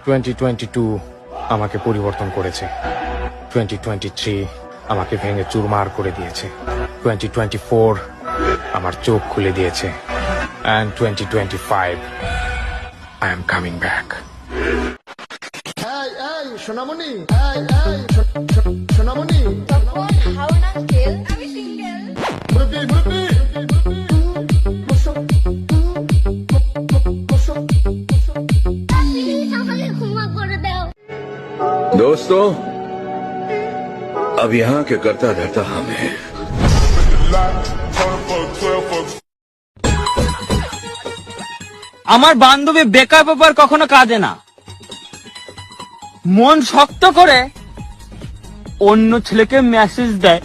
2022 আমাকে পরিবর্তন করেছে। 2023 আমাকে ভেঙে চুরমার করে দিয়েছে। 2024 আমার চোখ খুলে দিয়েছে। And 2025 I am coming back. এই সোনামণি, সোনামণি, হাউন আঙ্কেল, আমি সিঙ্গেল। মুরব্বি, মুরব্বি, বসো, বসো, সকালে ঘুমা করে দাও। दोस्तों, अब यहाँ के करता धरता हम हैं। আমার বান্ধবী বেকার ব্যাপার কখনো কাঁদে না, মন শক্ত করে অন্য ছেলেকে মেসেজ দেয়।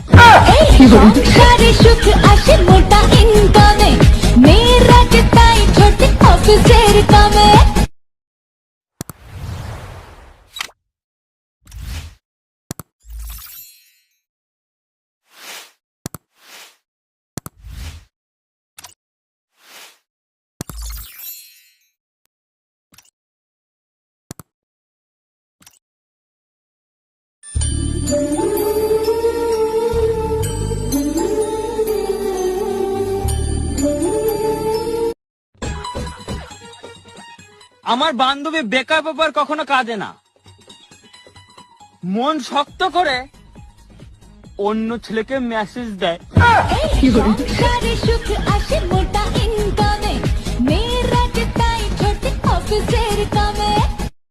সংসারে সুখ আসে মোটা ইনকামে, মেয়েরা যে তাই ছোটে অফিসের কামে। আমার বান্ধবী বেকার ব্যাপার কখনো কাঁদে না, মন শক্ত করে অন্য ছেলেকে মেসেজ দেয়। সংসারে সুখ আসে